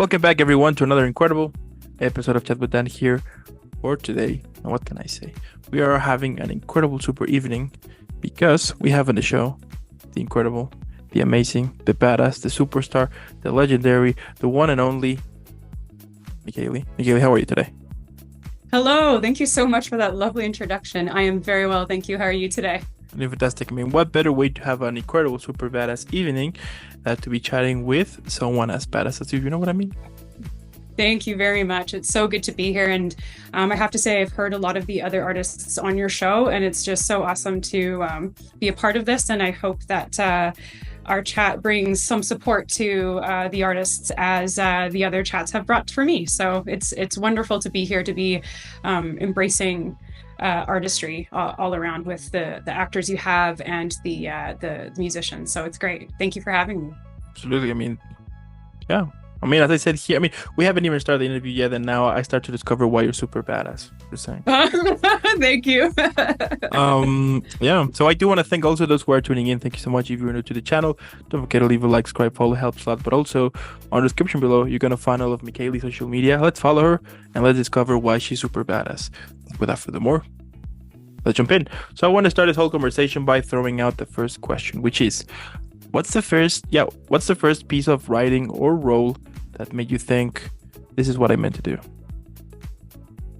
Welcome back, everyone, to another incredible episode of Chat with Dan here for today. And what can I say? We are having an incredible super evening because we have on the show the incredible, the amazing, the badass, the superstar, the legendary, the one and only Micaele. Micaele, how are you today? Hello, thank you so much for that lovely introduction. I am very well, thank you. How are you today? Doing fantastic. I mean, what better way to have an incredible, super badass evening to be chatting with someone as badass as you? You know what I mean? Thank you very much. It's so good to be here. And I have to say, I've heard a lot of the other artists on your show, and it's just so awesome to be a part of this. And I hope that our chat brings some support to the artists as the other chats have brought for me. So it's wonderful to be here, to be embracing artistry all around with the actors you have and the musicians. So it's great. Thank you for having me. Absolutely. I mean, yeah. I mean, as I said here, I mean, we haven't even started the interview yet, and now I start to discover why you're super badass. Just saying. Thank you. Yeah. So I do want to thank also those who are tuning in. Thank you so much. If you're new to the channel, don't forget to leave a like, subscribe, follow, helps a lot. But also on the description below, you're gonna find all of Micaele's social media. Let's follow her and let's discover why she's super badass. Without further more, let's jump in. So I want to start this whole conversation by throwing out the first question, which is, what's the first piece of writing or role that made you think this is what I meant to do?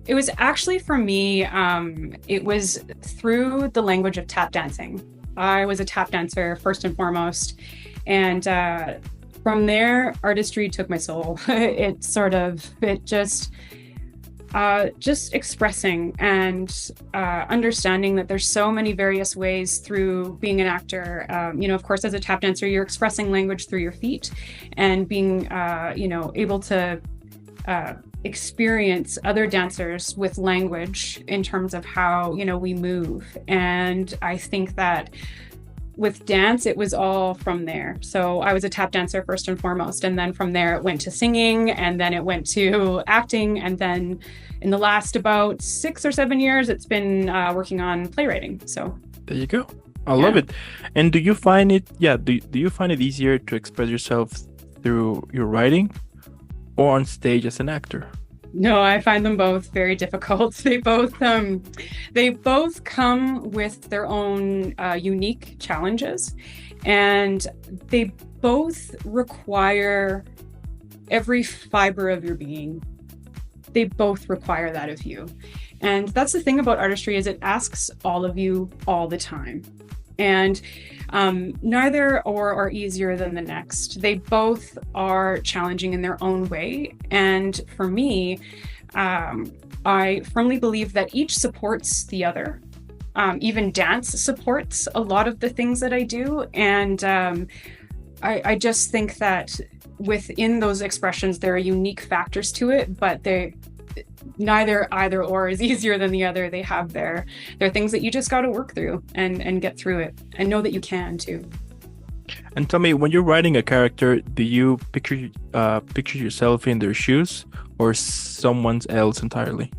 It was actually for me, it was through the language of tap dancing. I was a tap dancer first and foremost. And from there, artistry took my soul. It just expressing and understanding that there's so many various ways through being an actor. Of course, as a tap dancer, you're expressing language through your feet and being, able to experience other dancers with language in terms of how, we move. And I think that with dance, it was all from there. So I was a tap dancer first and foremost. And then from there, it went to singing, and then it went to acting. And then in the last about 6 or 7 years, it's been working on playwriting. So there you go. I love it. And do you find it, do you find it easier to express yourself through your writing or on stage as an actor? No, I find them both very difficult. They both come with their own unique challenges, and they both require every fiber of your being. They both require that of you. And that's the thing about artistry, is it asks all of you all the time. And neither or are easier than the next. They both are challenging in their own way. And for me, I firmly believe that each supports the other. Even dance supports a lot of the things that I do. And I just think that within those expressions, there are unique factors to it, but neither either or is easier than the other. They have their things that you just got to work through and get through it, and know that you can too. And tell me, when you're writing a character, do you picture yourself in their shoes or someone else entirely?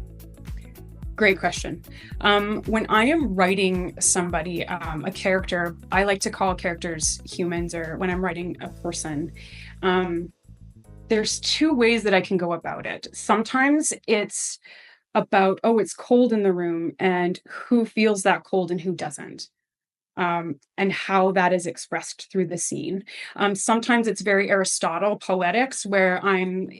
Great question. When I am writing somebody, a character, I like to call characters humans, or when I'm writing a person, there's two ways that I can go about it. Sometimes it's about, it's cold in the room, and who feels that cold and who doesn't, and how that is expressed through the scene. Sometimes it's very Aristotle poetics, where I'm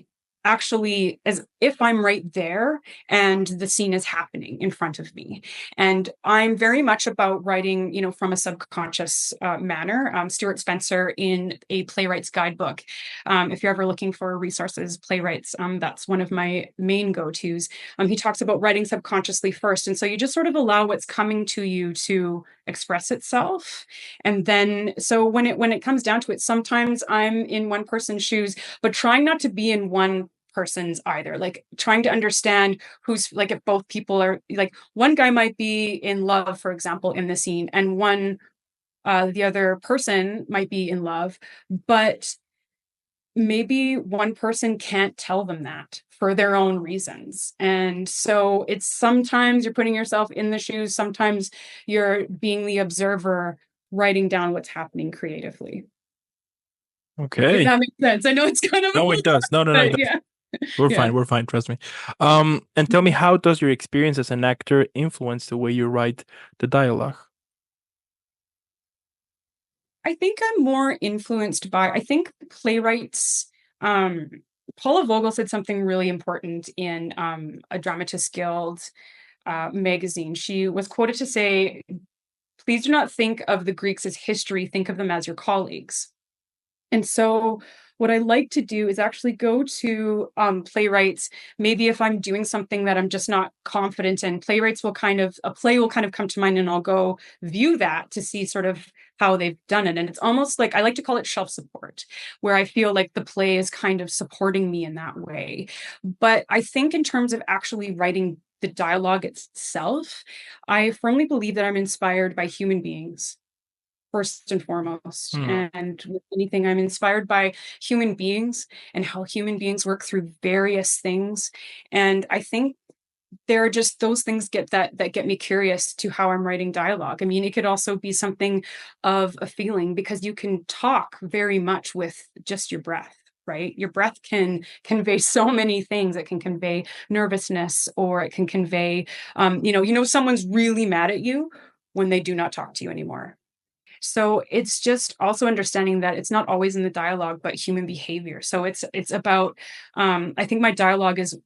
actually as if I'm right there and the scene is happening in front of me. And I'm very much about writing, from a subconscious manner. Stuart Spencer, in a Playwright's guidebook, if you're ever looking for resources, Playwrights, that's one of my main go-tos. He talks about writing subconsciously first. And so you just sort of allow what's coming to you to express itself. And then, so when it comes down to it, sometimes I'm in one person's shoes, but trying not to be in one person's either, like trying to understand who's, like, if both people are, like, one guy might be in love, for example, in the scene, and the other person might be in love, but maybe one person can't tell them that for their own reasons. And so it's sometimes you're putting yourself in the shoes, sometimes you're being the observer, writing down what's happening creatively. If Okay. that makes sense. I know it's kind of a No, lot, it does. No, no, no, it but does. yeah. We're Yeah. fine. We're fine. Trust me. And tell me, how does your experience as an actor influence the way you write the dialogue? I think I'm more influenced by, I think playwrights, um, Paula Vogel said something really important in a Dramatists Guild magazine. She was quoted to say, please do not think of the Greeks as history, think of them as your colleagues. And so what I like to do is actually go to playwrights. Maybe if I'm doing something that I'm just not confident in, playwrights will kind of, a play will kind of come to mind and I'll go view that to see sort of how they've done it. And it's almost like, I like to call it shelf support, where I feel like the play is kind of supporting me in that way. But I think in terms of actually writing the dialogue itself, I firmly believe that I'm inspired by human beings first and foremost. Hmm. And with anything, I'm inspired by human beings and how human beings work through various things. And I think there are just those things that get me curious to how I'm writing dialogue. I mean, it could also be something of a feeling because you can talk very much with just your breath. Right, your breath can convey so many things. It can convey nervousness, or it can convey, someone's really mad at you when they do not talk to you anymore. So it's just also understanding that it's not always in the dialogue, but human behavior. So it's about I think my dialogue is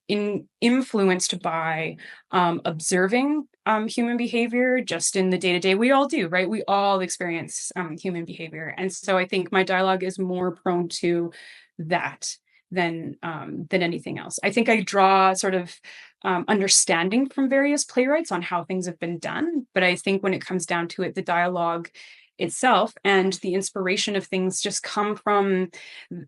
influenced by observing human behavior just in the day to day. We all do, right? We all experience human behavior, and so I think my dialogue is more prone to that than anything else. I think I draw sort of understanding from various playwrights on how things have been done, but I think when it comes down to it, the dialogue itself and the inspiration of things just come from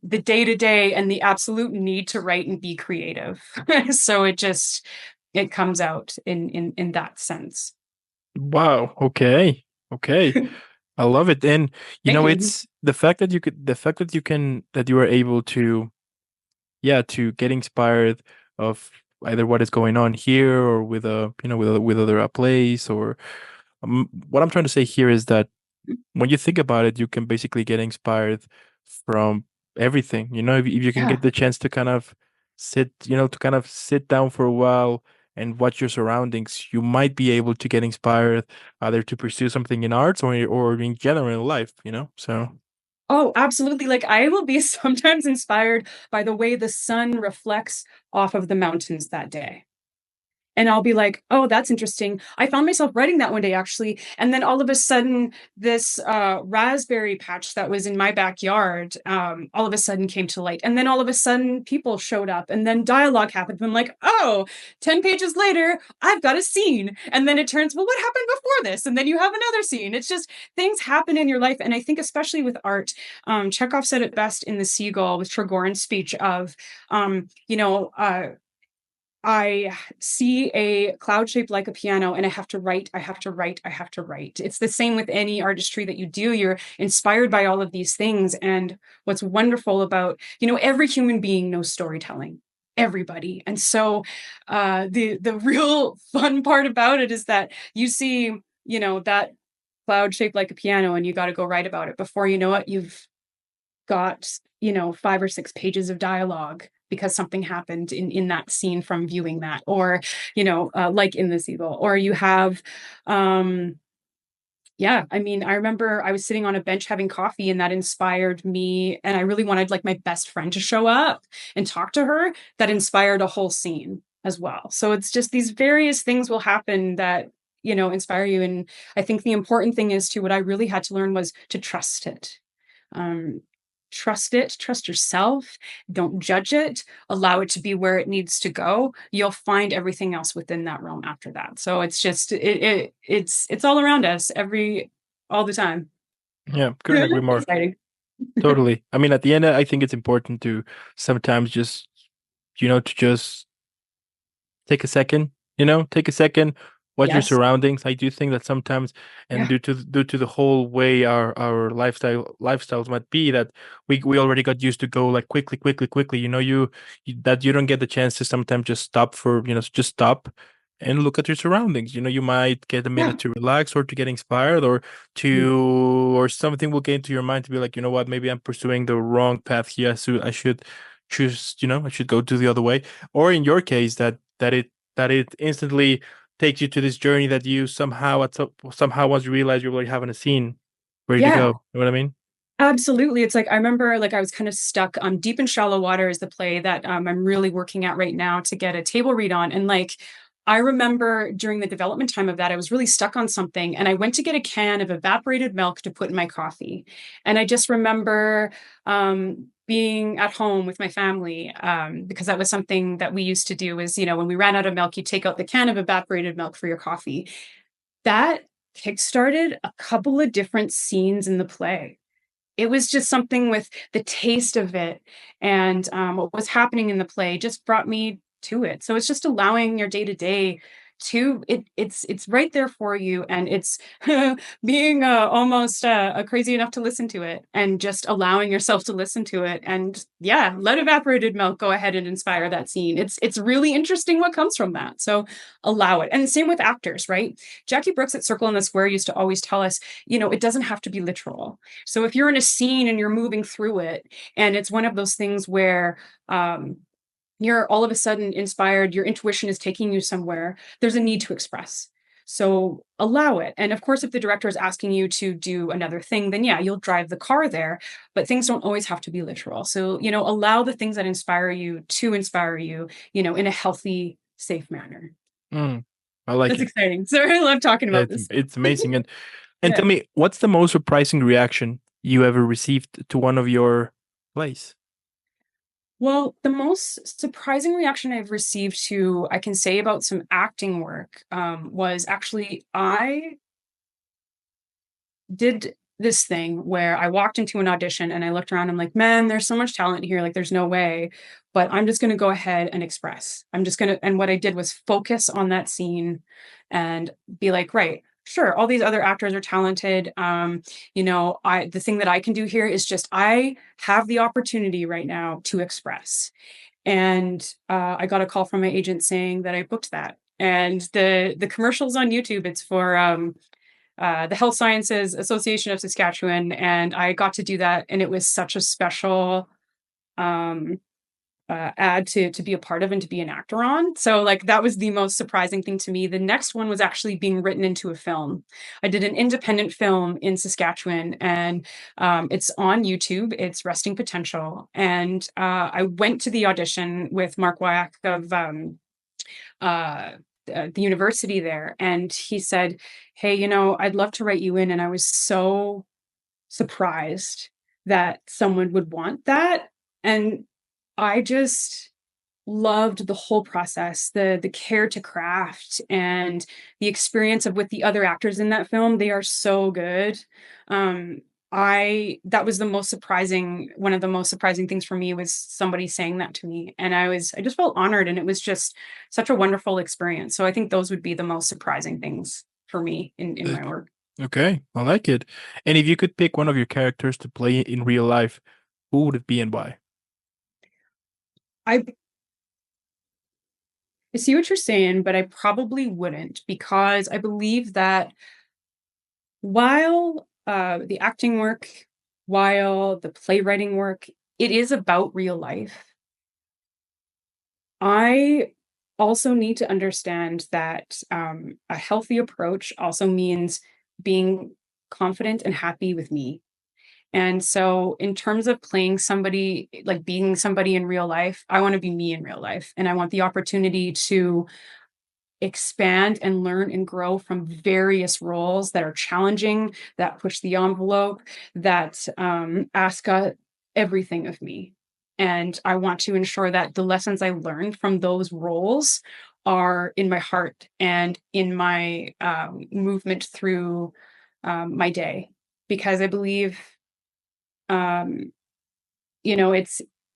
the day to day and the absolute need to write and be creative. So it comes out in that sense. Wow. Okay. Okay. I love it. And Thank you. it's the fact that that you are able to, yeah, to get inspired of either what is going on here or with with other plays or what I'm trying to say here is that when you think about it, you can basically get inspired from everything. If you can Yeah. get the chance to kind of to kind of sit down for a while and watch your surroundings, you might be able to get inspired either to pursue something in arts or in general in life. So, Oh, absolutely. Like I will be sometimes inspired by the way the sun reflects off of the mountains that day. And I'll be like, oh, that's interesting. I found myself writing that one day actually. And then all of a sudden, this raspberry patch that was in my backyard all of a sudden came to light. And then all of a sudden, people showed up and then dialogue happened. I'm like, oh, 10 pages later, I've got a scene. And then it turns, well, what happened before this? And then you have another scene. It's just things happen in your life. And I think, especially with art, Chekhov said it best in The Seagull with Trigorin's speech of, I see a cloud shaped like a piano and I have to write, I have to write, I have to write. It's the same with any artistry that you do. You're inspired by all of these things. And what's wonderful about, every human being knows storytelling. Everybody. And so the real fun part about it is that you see, that cloud shaped like a piano and you got to go write about it. Before you know it, you've got 5 or 6 pages of dialogue because something happened in that scene from viewing that, or like in The Seagull, or you have yeah, I mean, I remember I was sitting on a bench having coffee and that inspired me, and I really wanted like my best friend to show up and talk to her. That inspired a whole scene as well. So it's just these various things will happen that inspire you. And I think the important thing is to what I really had to learn was to trust it. um, Trust it, trust yourself, don't judge it, allow it to be where it needs to go. You'll find everything else within that realm after that. So it's just it's all around us all the time. yeah, couldn't agree more. Exciting. Totally. I mean, at the end, I think it's important to sometimes just, to just take a second, watch your Yes. surroundings. I do think that sometimes, and Yeah. due to the whole way our lifestyles might be, that we already got used to go like quickly, quickly, quickly. You that you don't get the chance to sometimes just stop for just stop and look at your surroundings. You might get a Yeah. minute to relax or to get inspired or Mm. or something will get into your mind to be like, you know what, maybe I'm pursuing the wrong path here. So I should choose, I should go to the other way. Or in your case, that it instantly takes you to this journey that you somehow once you realize you're like having a scene ready to Yeah. go. You know what I mean? Absolutely. It's like I remember like I was kind of stuck. Deep in Shallow Water is the play that I'm really working at right now to get a table read on. And like I remember during the development time of that, I was really stuck on something. And I went to get a can of evaporated milk to put in my coffee. And I just remember being at home with my family because that was something that we used to do is, when we ran out of milk, you take out the can of evaporated milk for your coffee. That kickstarted a couple of different scenes in the play. It was just something with the taste of it and, what was happening in the play just brought me to it. So it's just allowing your day to day to it's right there for you, and it's being, almost, crazy enough to listen to it and just allowing yourself to listen to it, and yeah, let evaporated milk go ahead and inspire that scene. It's really interesting what comes from that, so allow it. And same with actors, right? Jackie Brooks at Circle in the Square used to always tell us, it doesn't have to be literal. So if you're in a scene and you're moving through it, and it's one of those things where you're all of a sudden inspired, your intuition is taking you somewhere, there's a need to express. So allow it. And of course, if the director is asking you to do another thing, then yeah, you'll drive the car there, but things don't always have to be literal. So, allow the things that inspire you to inspire you, in a healthy, safe manner. Mm, I like That's it. exciting. So I love talking Yeah, about this. it's amazing. And Yeah. tell me, what's the most surprising reaction you ever received to one of your plays? Well, the most surprising reaction I've received to, I can say about some acting work, was actually I did this thing where I walked into an audition and I looked around. I'm like, man, there's so much talent here. Like, there's no way. But I'm just going to go ahead and express. I'm just going to, and what I did was focus on that scene and be like, right, sure, all these other actors are talented. The thing that I can do here is just I have the opportunity right now to express. And I got a call from my agent saying that I booked that. And the commercials on YouTube, it's for the Health Sciences Association of Saskatchewan, and I got to do that, and it was such a special um, ad to be a part of and to be an actor on. So like that was the most surprising thing to me. The next one was actually being written into a film. I did an independent film in Saskatchewan, and it's on YouTube. It's Resting Potential, and I went to the audition with Mark Wyack of uh, the university there, and he said, "Hey, I'd love to write you in." And I was so surprised that someone would want that, and I just loved the whole process, the care to craft and the experience of with the other actors in that film. They are so good. Um, I that was the most surprising one of the most surprising things for me was somebody saying that to me. And I just felt honored, and it was just such a wonderful experience. So I think those would be the most surprising things for me in Uh, my work. Okay, I like it. And if you could pick one of your characters to play in real life, who would it be and why? I I see what you're saying, but I probably wouldn't because I believe that while the acting work, while the playwriting work, it is about real life. I also need to understand that a healthy approach also means being confident and happy with me. And so, in terms of playing somebody, like being somebody in real life, I want to be me in real life. And I want the opportunity to expand and learn and grow from various roles that are challenging, that push the envelope, that ask everything of me. And I want to ensure that the lessons I learned from those roles are in my heart and in my movement through my day. Because I believe, um,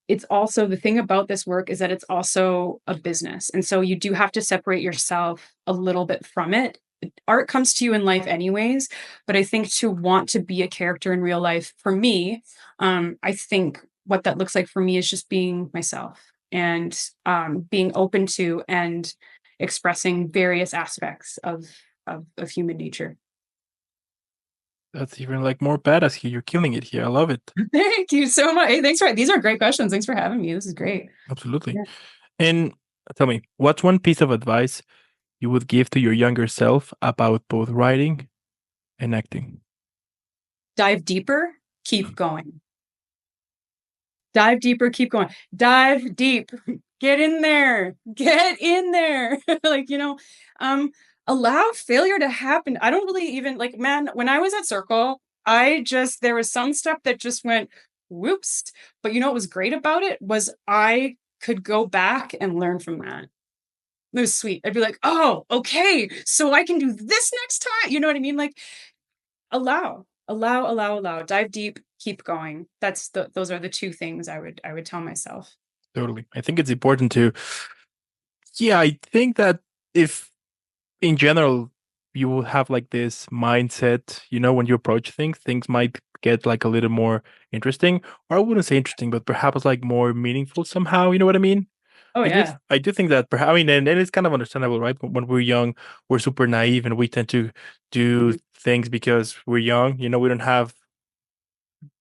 it's also the thing about this work is that it's also a business. And so you do have to separate yourself a little bit from it. Art comes to you in life anyways, but I think to want to be a character in real life for me, I think what that looks like for me is just being myself and being open to and expressing various aspects of human nature. That's even like more badass here. You're killing it here. I love it. Thank you so much. Hey, these are great questions. Thanks for having me. This is great. Absolutely. Yeah. And tell me, what's one piece of advice you would give to your younger self about both writing and acting? Dive deeper, keep going. Dive deeper, keep going. Dive deep. Get in there. Get in there. Like, allow failure to happen. I don't really even like, man, when I was at Circle, there was some stuff that just went whoops. But what was great about it was I could go back and learn from that. It was sweet. I'd be like, oh, okay, so I can do this next time. You know what I mean? Like, allow, dive deep, keep going. Those are the two things I would tell myself. Totally. I think it's important to, yeah, I think that if in general you will have like this mindset, when you approach things, things might get like a little more interesting, or I wouldn't say interesting, but perhaps like more meaningful somehow. You know what I mean? Oh yeah. I do think that perhaps, I mean, and it's kind of understandable, right? When we're young, we're super naive and we tend to do Mhm. things because we're young. We don't have,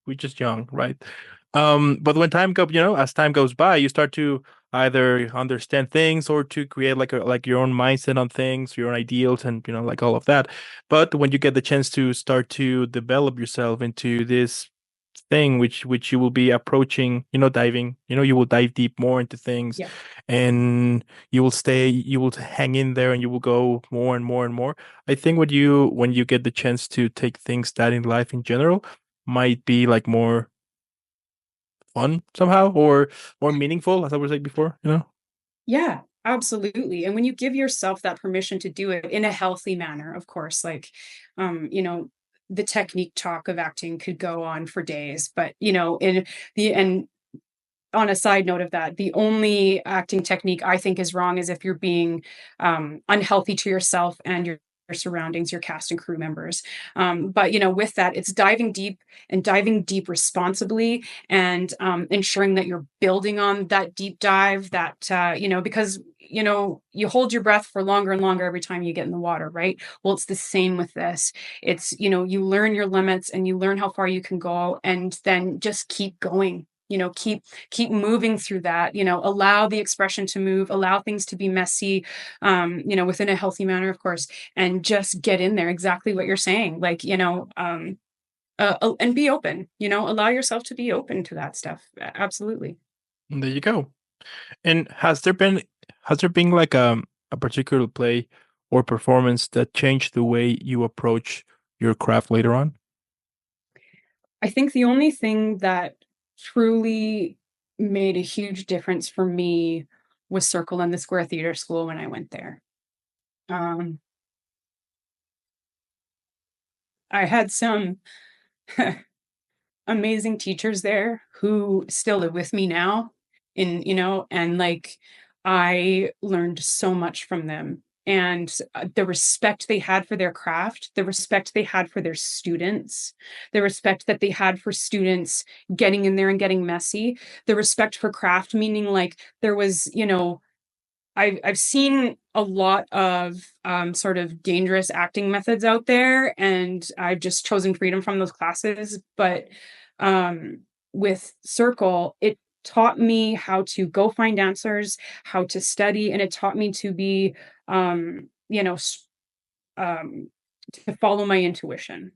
we're just young, right? But when time go, as time goes by, you start to either understand things or to create like your own mindset on things, your own ideals, and like all of that. But when you get the chance to start to develop yourself into this thing which you will be approaching, diving, you will dive deep more into things, Yeah. and you will hang in there, and you will go more and more and more. I think when you get the chance to take things that in life in general might be like more fun somehow, or more meaningful, as I was saying before. Yeah, absolutely. And when you give yourself that permission to do it in a healthy manner, of course, like, the technique talk of acting could go on for days, but and on a side note of that, the only acting technique I think is wrong is if you're being unhealthy to yourself and your surroundings, your cast and crew members. But with that, it's diving deep and diving deep responsibly, and ensuring that you're building on that deep dive. That because you hold your breath for longer and longer every time you get in the water, right? Well, it's the same with this. It's you learn your limits and you learn how far you can go, and then just keep going. Keep moving through that. Allow the expression to move, allow things to be messy, within a healthy manner, of course, and just get in there. Exactly what you're saying. Like, and be open. Allow yourself to be open to that stuff. Absolutely. And there you go. And has there been like a particular play or performance that changed the way you approach your craft later on? I think the only thing that truly made a huge difference for me was Circle and the Square Theater School when I went there. Um, I had some amazing teachers there who still live with me now, and like, I learned so much from them. And the respect they had for their craft, the respect they had for their students, the respect that they had for students getting in there and getting messy, the respect for craft, meaning like there was, I've seen a lot of sort of dangerous acting methods out there, and I've just chosen freedom from those classes. But with Circle, it taught me how to go find answers, how to study, and it taught me to be, um, to follow my intuition.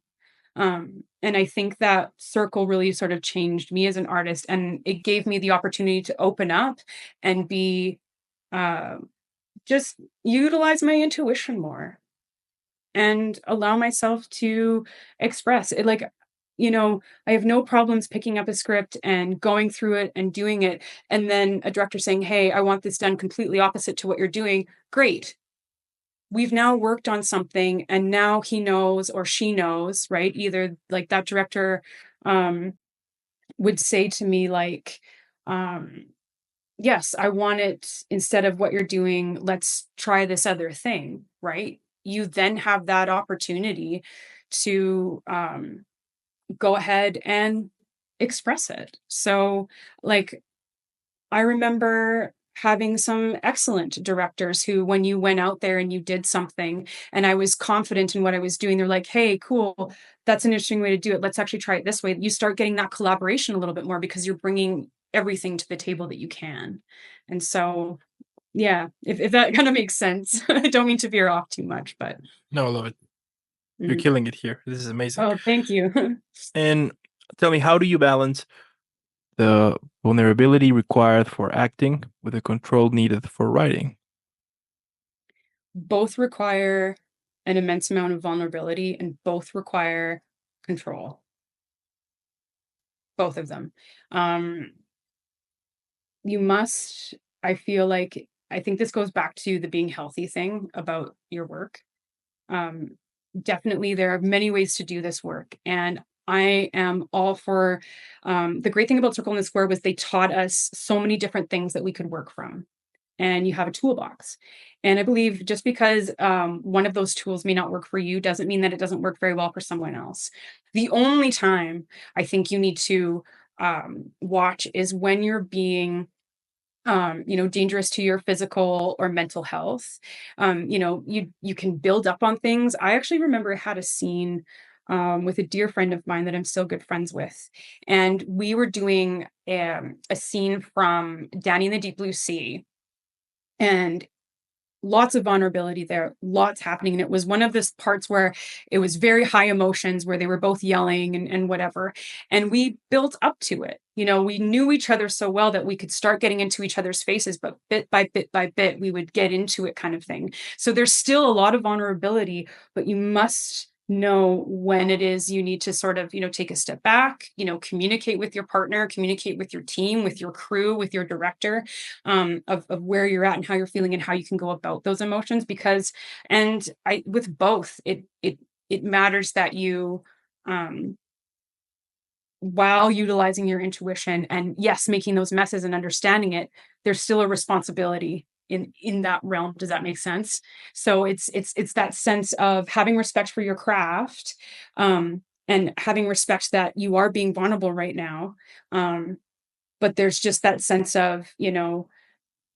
And I think that Circle really sort of changed me as an artist, and it gave me the opportunity to open up and be. Uh, just utilize my intuition more and allow myself to express it. Like, I have no problems picking up a script and going through it and doing it. And then a director saying, hey, I want this done completely opposite to what you're doing. Great. We've now worked on something, and now he knows or she knows, right? Either like that director um, would say to me, like, um, yes, I want it instead of what you're doing, let's try this other thing, right? You then have that opportunity to go ahead and express it. So, like, I remember having some excellent directors who, when you went out there and you did something and I was confident in what I was doing, they're like, hey, cool, that's an interesting way to do it. Let's actually try it this way. You start getting that collaboration a little bit more because you're bringing everything to the table that you can. And so, yeah, if that kind of makes sense. I don't mean to veer off too much, but. No, I love it. You're Mhm. killing it here. This is amazing. Oh, thank you. And tell me, how do you balance the vulnerability required for acting with the control needed for writing? Both require an immense amount of vulnerability and both require control. Both of them. Um, you must, I feel like, I think this goes back to the being healthy thing about your work. Um, Definitely, there are many ways to do this work. And I am all for the great thing about Circle in the Square was they taught us so many different things that we could work from. And you have a toolbox. And I believe just because one of those tools may not work for you doesn't mean that it doesn't work very well for someone else. The only time I think you need to watch is when you're being dangerous to your physical or mental health. You can build up on things. I actually remember I had a scene with a dear friend of mine that I'm still good friends with, and we were doing a scene from Danny in the Deep Blue Sea, and lots of vulnerability there, lots happening. And it was one of the parts where it was very high emotions, where they were both yelling and whatever. And we built up to it. We knew each other so well that we could start getting into each other's faces, but bit by bit by bit, we would get into it kind of thing. So there's still a lot of vulnerability, but you must know when it is you need to sort of, take a step back, communicate with your partner, communicate with your team, with your crew, with your director, of where you're at and how you're feeling and how you can go about those emotions. Because, and I, with both, it matters that you, while utilizing your intuition and yes, making those messes and understanding it, there's still a responsibility in that realm. Does that make sense? So it's that sense of having respect for your craft, and having respect that you are being vulnerable right now. But there's just that sense of, you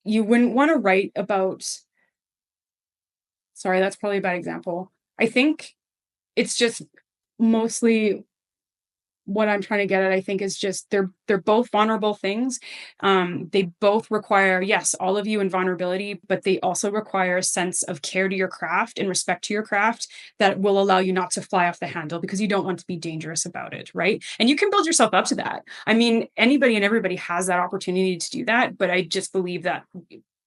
wouldn't want to write about, sorry, that's probably a bad example. I think it's just mostly what I'm trying to get at, I think, is just they're both vulnerable things. They both require, yes, all of you in vulnerability, but they also require a sense of care to your craft and respect to your craft that will allow you not to fly off the handle because you don't want to be dangerous about it, right? And you can build yourself up to that. I mean, anybody and everybody has that opportunity to do that, but I just believe that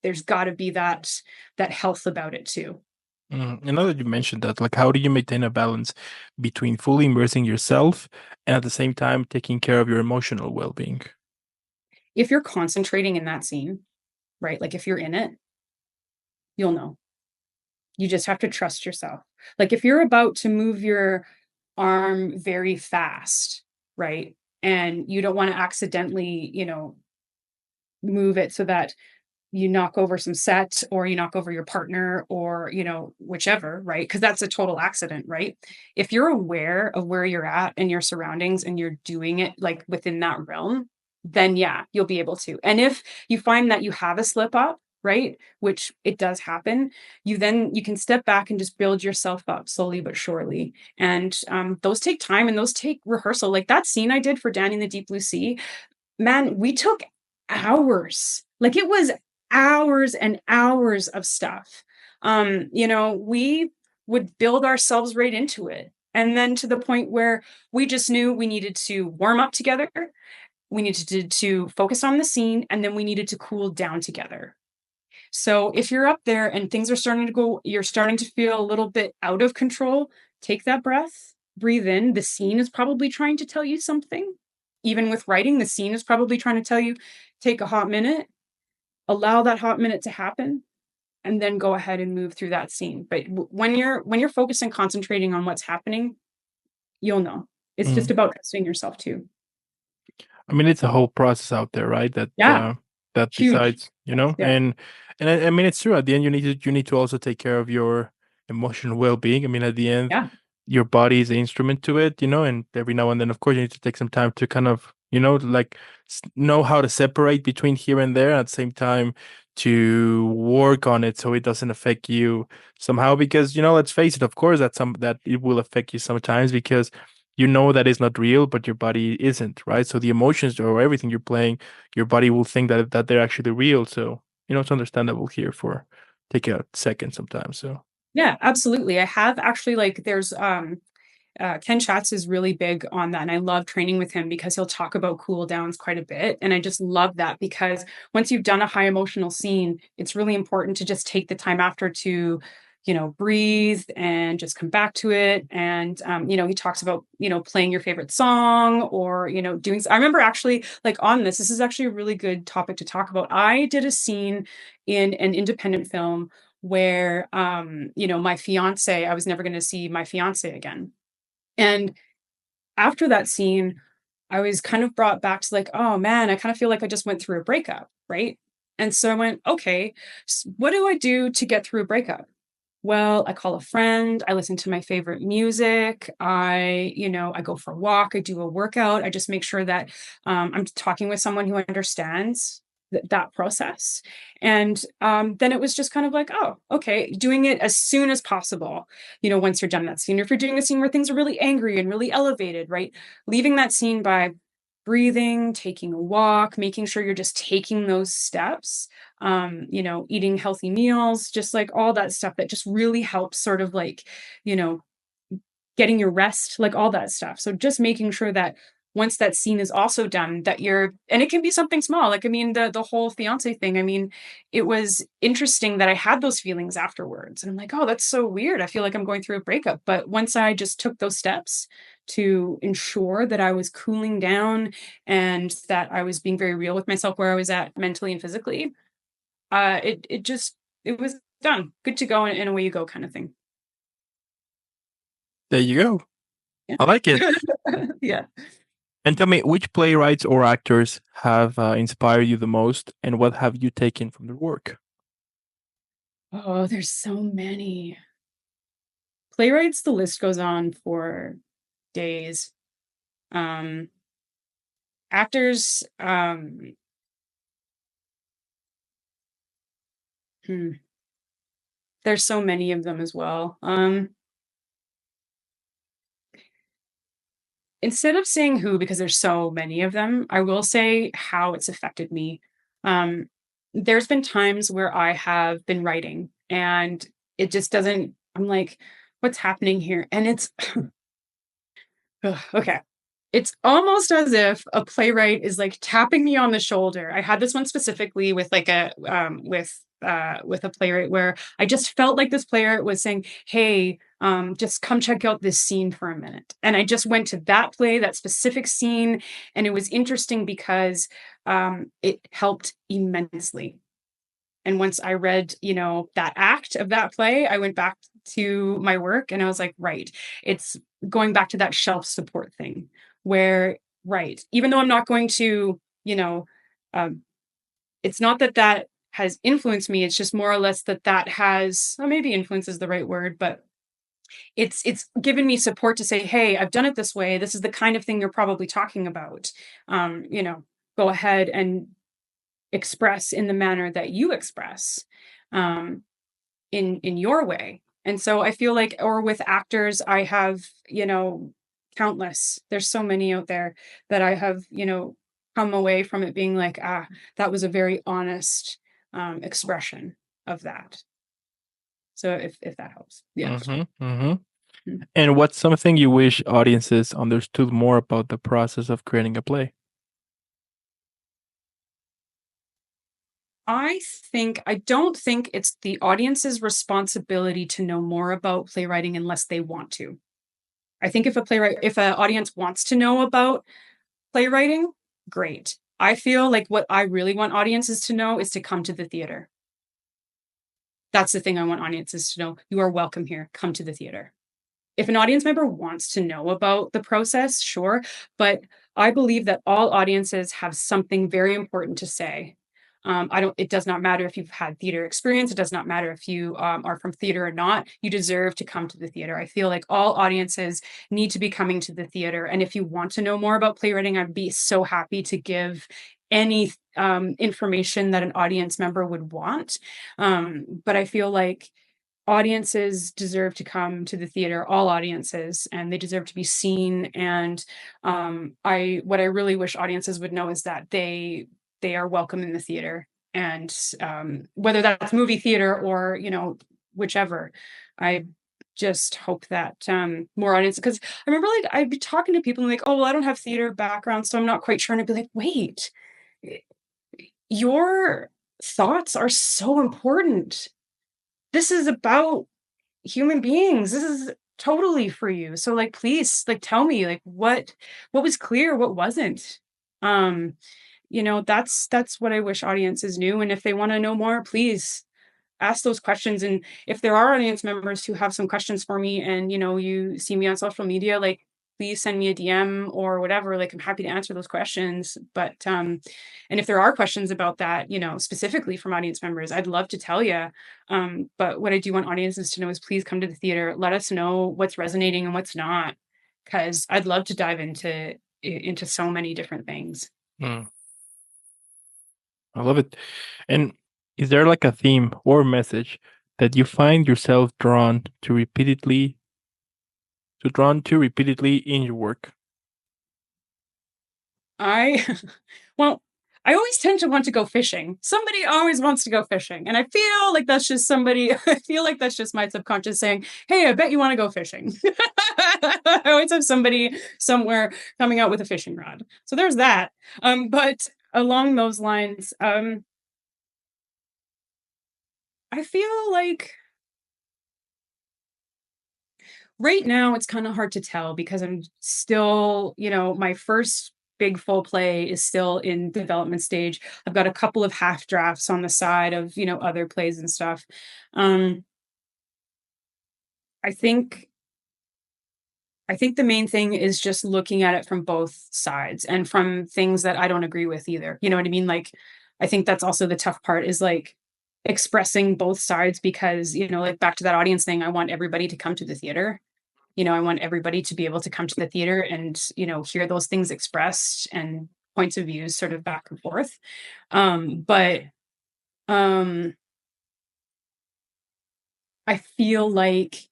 there's got to be that health about it too. And now that you mentioned that, like, how do you maintain a balance between fully immersing yourself and at the same time taking care of your emotional well-being? If you're concentrating in that scene, right? Like if you're in it, you'll know. You just have to trust yourself. Like if you're about to move your arm very fast, right? And you don't want to accidentally, move it so that you knock over some set or you knock over your partner or, whichever, right? Because that's a total accident, right? If you're aware of where you're at and your surroundings and you're doing it like within that realm, then yeah, you'll be able to. And if you find that you have a slip up, right, which it does happen, you can step back and just build yourself up slowly but surely. And those take time and those take rehearsal. Like that scene I did for Danny in the Deep Blue Sea, man, we took hours. Like it was hours and hours of stuff. We would build ourselves right into it. And then to the point where we just knew we needed to warm up together. We needed to focus on the scene and then we needed to cool down together. So if you're up there and things are starting to go, you're starting to feel a little bit out of control, take that breath, breathe in. The scene is probably trying to tell you something. Even with writing, the scene is probably trying to tell you, take a hot minute, allow that hot minute to happen, and then go ahead and move through that scene. But when you're focused and concentrating on what's happening, you'll know. It's just Mm. about trusting yourself too. I mean, it's a whole process out there, right? That Yeah, that huge. decides, you know, Yeah, and I mean, it's true. At the end, you need to also take care of your emotional well-being. I mean, at the end, yeah, your body is the instrument to it, you know, and every now and then, of course, you need to take some time to kind of, like know how to separate between here and there. At the same time, to work on it so it doesn't affect you somehow, because let's face it, of course that it will affect you sometimes, because that it's not real, but your body isn't, right? So the emotions or everything you're playing, your body will think that they're actually real. So it's understandable here for take a second sometimes. So Yeah, absolutely. I have actually, like, there's Ken Schatz is really big on that, and I love training with him because he'll talk about cool downs quite a bit, and I just love that because once you've done a high emotional scene, it's really important to just take the time after to, breathe and just come back to it. And he talks about playing your favorite song, or doing. I remember actually, like, on this is actually a really good topic to talk about. I did a scene in an independent film where my fiance, I was never going to see my fiance again, and after that scene, I was kind of brought back to, like, oh man, I kind of feel like I just went through a breakup, right? And so I went, okay, what do I do to get through a breakup? Well, I call a friend, I listen to my favorite music, I go for a walk, I do a workout, I just make sure that I'm talking with someone who understands that process. And then it was just kind of like, oh, okay, doing it as soon as possible, once you're done that scene. Or if you're doing a scene where things are really angry and really elevated, right? Leaving that scene by breathing, taking a walk, making sure you're just taking those steps, eating healthy meals, just like all that stuff that just really helps sort of like, you know, getting your rest, like all that stuff. So just making sure that once that scene is also done, that you're, and it can be something small. Like, I mean, the whole fiance thing, I mean, it was interesting that I had those feelings afterwards. And I'm like, oh, that's so weird. I feel like I'm going through a breakup. But once I just took those steps to ensure that I was cooling down and that I was being very real with myself where I was at mentally and physically, it was done. Good to go, and away you go, kind of thing. there you go. Yeah. I like it. Yeah. And tell me, which playwrights or actors have inspired you the most, and what have you taken from their work? Oh, there's so many. Playwrights, the list goes on for days. Um, Actors, hmm, there's so many of them as well. Instead of saying who, because there's so many of them, I will say how it's affected me. Um, there's been times where I have been writing and it just doesn't, I'm like, what's happening here? And it's ugh, okay. It's almost as if a playwright is like tapping me on the shoulder. I had this one specifically with like a with a playwright where I just felt like this playwright was saying, "Hey, just come check out this scene for a minute." And I just went to that play, that specific scene, and it was interesting because it helped immensely. And once I read, that act of that play, I went back to my work and I was like, right, it's going back to that shelf support thing where, right, even though I'm not going to, um, it's not that that has influenced me. It's just more or less that that has, well, maybe influence is the right word, but it's given me support to say, hey, I've done it this way. This is the kind of thing you're probably talking about. Go ahead and express in the manner that you express um, in your way. And so I feel like, or with actors, I have, countless. There's so many out there that I have, come away from it being like, that was a very honest expression of that. So if that helps, yeah. Mm-hmm, mm-hmm. Mm. And what's something you wish audiences understood more about the process of creating a play? I don't think it's the audience's responsibility to know more about playwriting unless they want to. I think if an audience wants to know about playwriting, great. I feel like what I really want audiences to know is to come to the theater. That's the thing I want audiences to know. You are welcome here. Come to the theater. If an audience member wants to know about the process, sure. But I believe that all audiences have something very important to say. It does not matter if you've had theater experience. It does not matter if you are from theater or not. You deserve to come to the theater. I feel like all audiences need to be coming to the theater. And if you want to know more about playwriting, I'd be so happy to give any information that an audience member would want. But I feel like audiences deserve to come to the theater, all audiences, and they deserve to be seen. And I what I really wish audiences would know is that they are welcome in the theater. And whether that's movie theater or, whichever, I just hope that more audience, because I remember like I'd be talking to people and like, oh well, I don't have theater background, so I'm not quite sure. And I'd be like, wait, your thoughts are so important. This is about human beings. This is totally for you. So like please like tell me like what was clear, what wasn't. Um that's what I wish audiences knew. And if they want to know more, please ask those questions. And if there are audience members who have some questions for me and you see me on social media, like please send me a DM or whatever. Like I'm happy to answer those questions. But and if there are questions about that, specifically from audience members, I'd love to tell you. But what I do want audiences to know is please come to the theater. Let us know what's resonating and what's not, because I'd love to dive into so many different things. Mm, I love it. And is there like a theme or message that you find yourself drawn to repeatedly in your work? I well, I always tend to want to go fishing. Somebody always wants to go fishing. And I feel like that's just somebody, I feel like that's just my subconscious saying, hey, I bet you want to go fishing. I always have somebody somewhere coming out with a fishing rod. So there's that. But along those lines, I feel like right now it's kind of hard to tell because I'm still, my first big full play is still in development stage. I've got a couple of half drafts on the side of, other plays and stuff. Um, I think I think the main thing is just looking at it from both sides and from things that I don't agree with either. You know what I mean? Like, I think that's also the tough part is like expressing both sides because, like back to that audience thing, I want everybody to come to the theater. I want everybody to be able to come to the theater and, hear those things expressed and points of views sort of back and forth. But um I feel like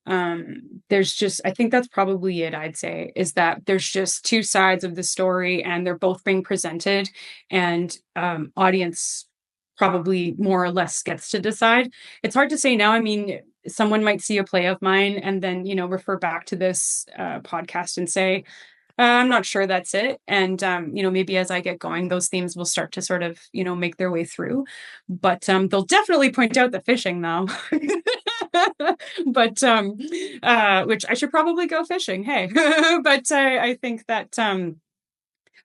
there's just I think that's probably it, I'd say, is that there's just two sides of the story and they're both being presented, and audience probably more or less gets to decide. It's hard to say now. I mean, someone might see a play of mine and then refer back to this podcast and say, I'm not sure that's it. And, maybe as I get going, those themes will start to sort of, make their way through. But they'll definitely point out the fishing, though. But which I should probably go fishing. Hey, but I think that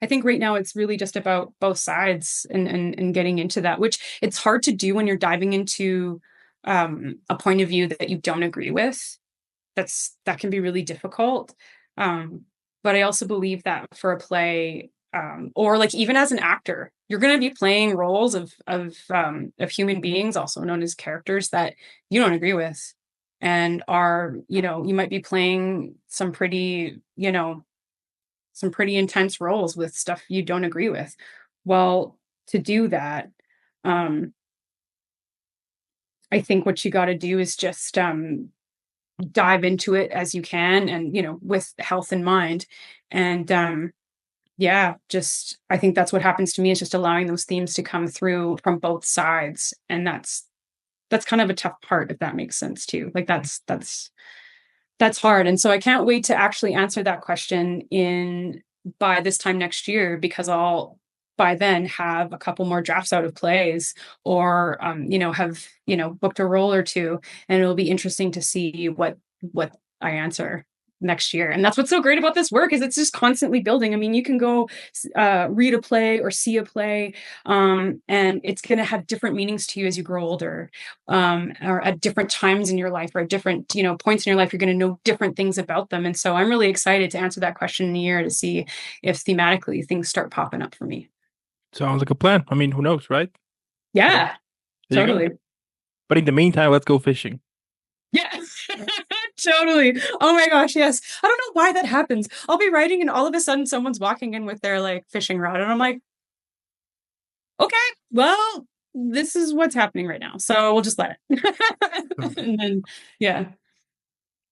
I think right now it's really just about both sides and getting into that, which it's hard to do when you're diving into a point of view that you don't agree with. That can be really difficult. But I also believe that for a play, or like even as an actor, you're going to be playing roles of human beings, also known as characters that you don't agree with, and are you might be playing some pretty intense roles with stuff you don't agree with. Well, to do that, um, I think what you got to do is just dive into it as you can, and with health in mind. And yeah, just I think that's what happens to me, is just allowing those themes to come through from both sides. And that's kind of a tough part, if that makes sense too. Like that's hard. And so I can't wait to actually answer that question in by this time next year, because I'll by then have a couple more drafts out of plays, or have booked a role or two, and it'll be interesting to see what I answer next year. And that's what's so great about this work, is it's just constantly building. I mean, you can go read a play or see a play, and it's going to have different meanings to you as you grow older, or at different times in your life, or at different points in your life. You're going to know different things about them. And so I'm really excited to answer that question in a year to see if thematically things start popping up for me. Sounds like a plan. I mean, who knows, right? Yeah, There you go. totally. But in the meantime, let's go fishing. Yeah, totally. Oh my gosh, yes. I don't know why that happens. I'll be writing and all of a sudden someone's walking in with their like fishing rod, and I'm like, okay, well, this is what's happening right now. So we'll just let it. Mhm. And then, yeah.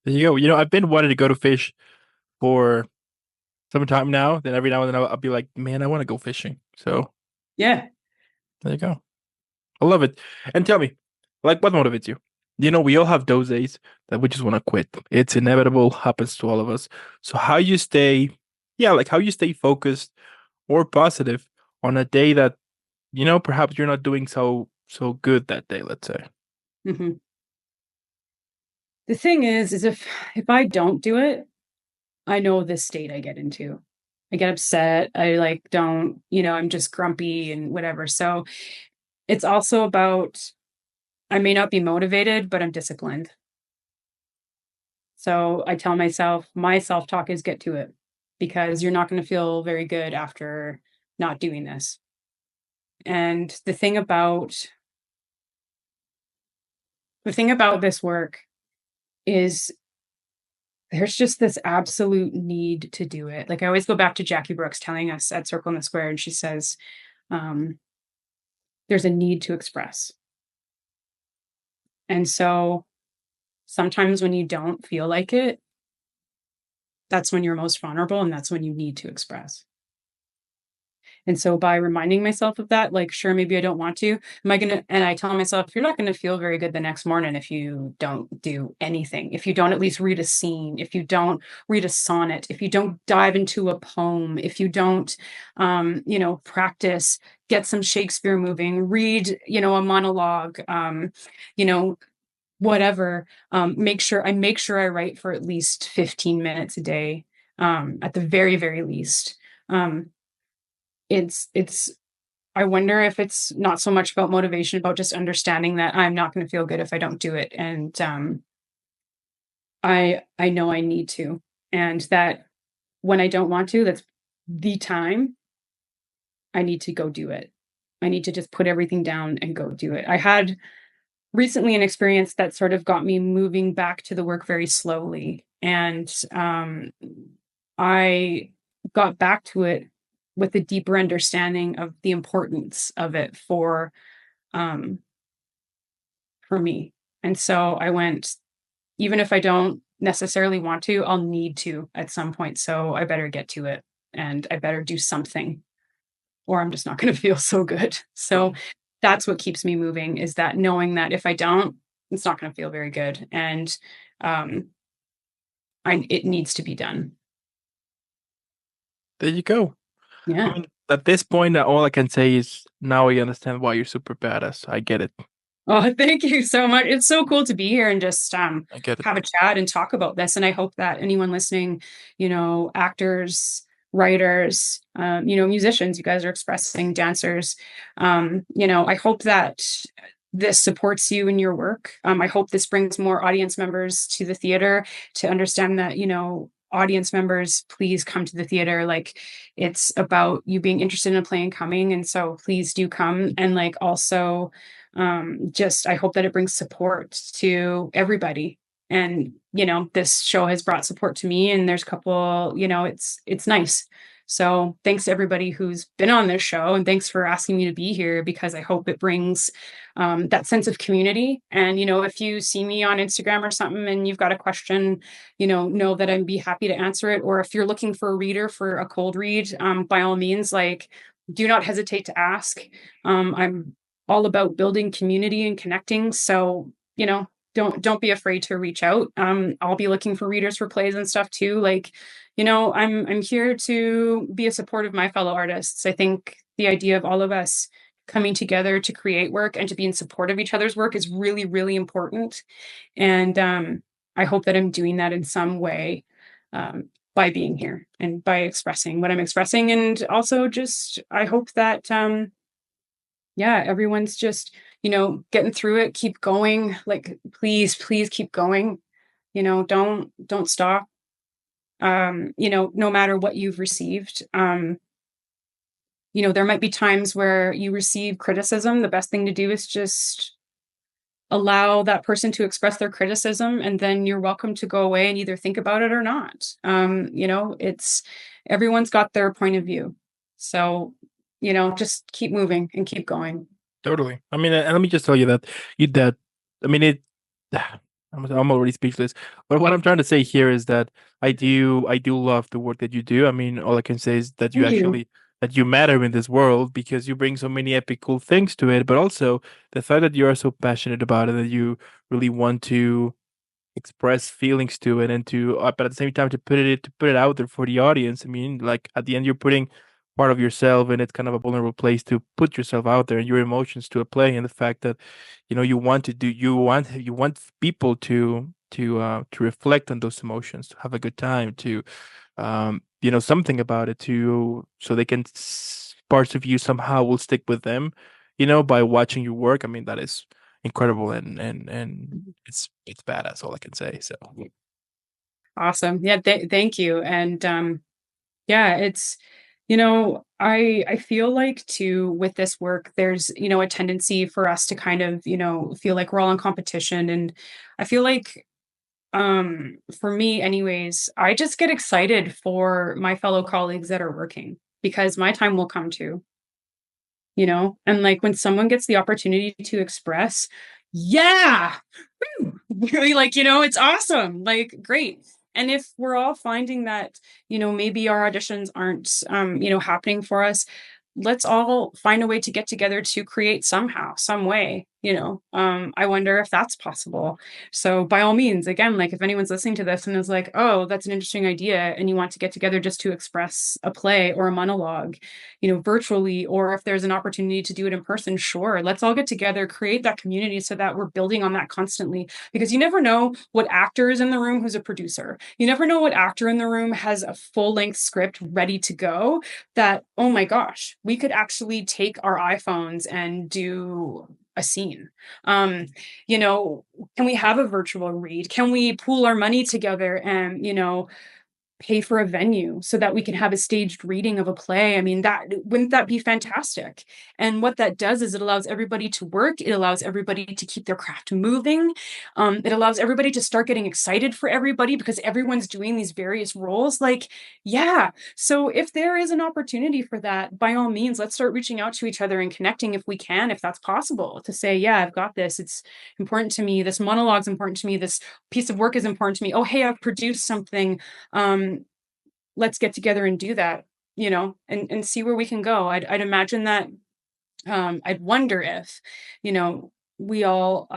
There you go. I've been wanting to go to fish for some time now. Then every now and then I'll be like, man, I want to go fishing. So Yeah. there you go. I love it. And tell me, like, what motivates you? We all have those days that we just want to quit. It's inevitable, happens to all of us. So how you stay focused or positive on a day that, perhaps you're not doing so good that day, let's say. Hmm. The thing is if I don't do it, I know this state I get into. I get upset. I like don't, I'm just grumpy and whatever. So it's also about I may not be motivated, but I'm disciplined. So I tell myself, my self-talk is get to it because you're not going to feel very good after not doing this. And the thing about this work is there's just this absolute need to do it. Like I always go back to Jackie Brooks telling us at Circle in the Square, and she says, um, there's a need to express. And so sometimes when you don't feel like it, that's when you're most vulnerable and that's when you need to express. And so by reminding myself of that, like, sure, maybe I don't want to. And I tell myself, you're not going to feel very good the next morning if you don't do anything, if you don't at least read a scene, if you don't read a sonnet, if you don't dive into a poem, if you don't, practice, get some Shakespeare moving, read, a monologue, you know, whatever. Make sure I write for at least 15 minutes a day, at the very, very least. Um, it's I wonder if it's not so much about motivation, about just understanding that I'm not going to feel good if I don't do it. And I know I need to. And that when I don't want to, that's the time I need to go do it. I need to just put everything down and go do it. I had recently an experience that sort of got me moving back to the work very slowly. And I got back to it with a deeper understanding of the importance of it um, for me. And so I went, even if I don't necessarily want to, I'll need to at some point. So I better get to it and I better do something or I'm just not going to feel so good. So that's what keeps me moving is that knowing that if I don't, it's not going to feel very good. And um, it needs to be done. There you go. I Yeah. mean, at this point, all I can say is now I understand why you're super badass. I get it. Oh, thank you so much. It's so cool to be here and just I get it. have a chat and talk about this. And I hope that anyone listening, actors, writers, musicians, you guys are expressing, dancers, I hope that this supports you in your work. I hope this brings more audience members to the theater to understand that, audience members, please come to the theater. Like it's about you being interested in a play and coming. And so please do come. And like also, just I hope that it brings support to everybody. And this show has brought support to me, and there's a couple, it's nice. So thanks to everybody who's been on this show, and thanks for asking me to be here because I hope it brings that sense of community. And if you see me on Instagram or something and you've got a question, know that I'd be happy to answer it. Or if you're looking for a reader for a cold read, by all means, like do not hesitate to ask. I'm all about building community and connecting. So, don't be afraid to reach out. I'll be looking for readers for plays and stuff too. Like, I'm here to be a support of my fellow artists. I think the idea of all of us coming together to create work and to be in support of each other's work is really, really important. And I hope that I'm doing that in some way, by being here and by expressing what I'm expressing. And also just, I hope that, yeah, everyone's just, getting through it, keep going. Like, please keep going. Don't stop. No matter what you've received. There might be times where you receive criticism. The best thing to do is just allow that person to express their criticism, and then you're welcome to go away and either think about it or not. It's everyone's got their point of view. So just keep moving and keep going. Totally. I mean, and let me just tell you that I mean it. I'm already speechless. But what I'm trying to say here is that I do love the work that you do. I mean, all I can say is that Thank you. that you matter in this world because you bring so many epic cool things to it. But also the fact that you are so passionate about it, that you really want to express feelings to it, and to but at the same time to put it out there for the audience. I mean, like at the end you're putting part of yourself, and it's kind of a vulnerable place to put yourself out there and your emotions to a play, and the fact that you want to do you want people to reflect on those emotions, to have a good time, to something about it, to so they can parts of you somehow will stick with them, by watching your work. I mean, that is incredible, and it's badass, all I can say. So Awesome. Yeah, thank you. And yeah, it's I feel like too with this work there's a tendency for us to kind of feel like we're all in competition, and I feel like for me anyways, I just get excited for my fellow colleagues that are working because my time will come too, and like when someone gets the opportunity to express, yeah, really, like, it's awesome, like, great. And if we're all finding that, maybe our auditions aren't, happening for us, let's all find a way to get together to create somehow, some way, I wonder if that's possible. So by all means, again, like if anyone's listening to this and is like, oh, that's an interesting idea, and you want to get together just to express a play or a monologue, virtually, or if there's an opportunity to do it in person, sure, let's all get together, create that community so that we're building on that constantly. Because you never know what actor is in the room who's a producer. You never know what actor in the room has a full-length script ready to go that, oh my gosh, we could actually take our iPhones and do a scene. Can we have a virtual read? Can we pool our money together and, pay for a venue so that we can have a staged reading of a play? I mean, that wouldn't that be fantastic? And what that does is it allows everybody to work. It allows everybody to keep their craft moving. It allows everybody to start getting excited for everybody because everyone's doing these various roles. Like, yeah. So if there is an opportunity for that, by all means, let's start reaching out to each other and connecting if we can, if that's possible, to say, yeah, I've got this. It's important to me. This monologue is important to me. This piece of work is important to me. Oh, hey, I've produced something. Let's get together and do that, and see where we can go. I'd imagine that, I'd wonder if, we all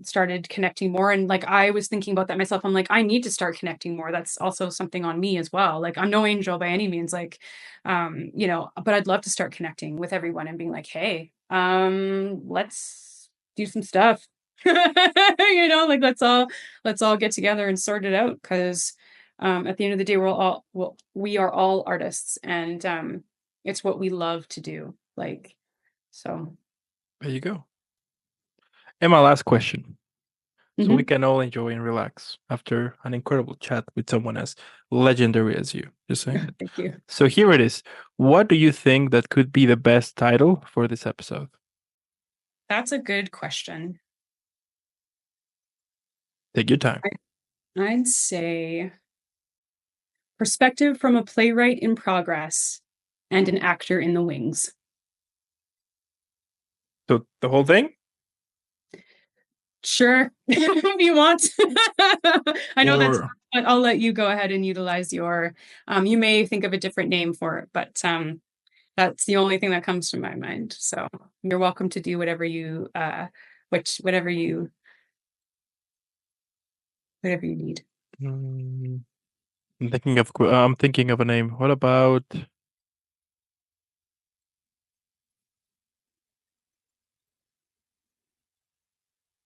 started connecting more. And like, I was thinking about that myself. I'm like, I need to start connecting more. That's also something on me as well. Like, I'm no angel by any means, like, but I'd love to start connecting with everyone and being like, hey, let's do some stuff. Like let's all get together and sort it out. Cause at the end of the day, we are all artists, and it's what we love to do. Like, so. there you go. And my last question, so we Mhm. can all enjoy and relax after an incredible chat with someone as legendary as you. Just saying. Thank you. So here it is. What do you think that could be the best title for this episode? That's a good question. Take your time. I'd say perspective from a playwright in progress and an actor in the wings. So the whole thing? Sure, if you want. I know that's, Or but I'll let you go ahead and utilize your. You may think of a different name for it, but that's the only thing that comes to my mind. So you're welcome to do whatever you, whatever you need. mm, I'm thinking of a name. What about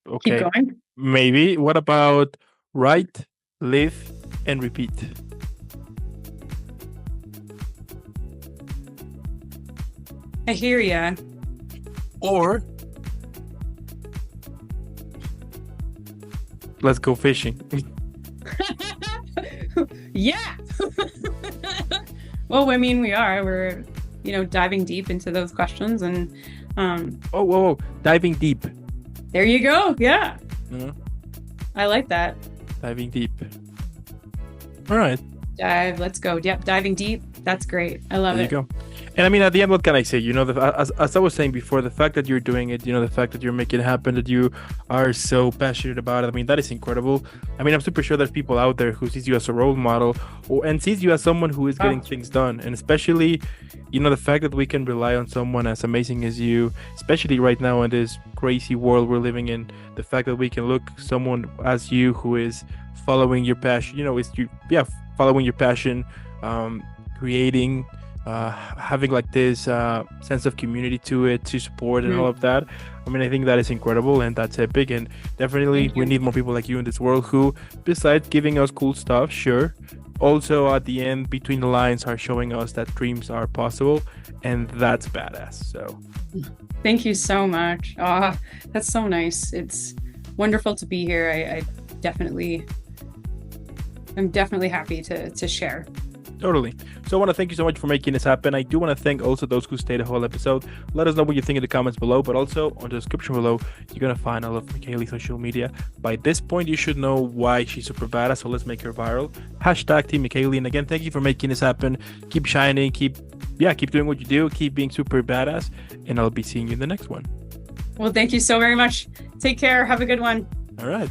Keep okay, going. maybe what about write, live, and repeat? I hear ya. Or let's go fishing. Yeah. Well, I mean, we're diving deep into those questions, and Oh, whoa, diving deep. there you go. Yeah, Mhm. I like that. Diving deep. All right, Let's go. Yep, diving deep. That's great. I love there you it. go. And I mean, at the end, what can I say? As I was saying before, the fact that you're doing it, the fact that you're making it happen, that you are so passionate about it, I mean, that is incredible. I mean, I'm super sure there's people out there who sees you as a role model and sees you as someone who is getting things done. And especially, the fact that we can rely on someone as amazing as you, especially right now in this crazy world we're living in, the fact that we can look someone as you who is following your passion, following your passion, creating, having like this sense of community to it, to support and all of that. I mean, I think that is incredible and that's epic, and definitely we need more people like you in this world who, besides giving us cool stuff, sure, also at the end between the lines are showing us that dreams are possible, and that's badass. So thank you so much. That's so nice. It's wonderful to be here. I'm definitely happy to share. Totally. So I want to thank you so much for making this happen. I do want to thank also those who stayed the whole episode. Let us know what you think in the comments below, but also on the description below, you're going to find all of Micaele's social media. By this point, you should know why she's super badass, so let's make her viral. Hashtag Team Micaele. And again, thank you for making this happen. Keep shining. Keep doing what you do. Keep being super badass. And I'll be seeing you in the next one. Well, thank you so very much. Take care. Have a good one. All right.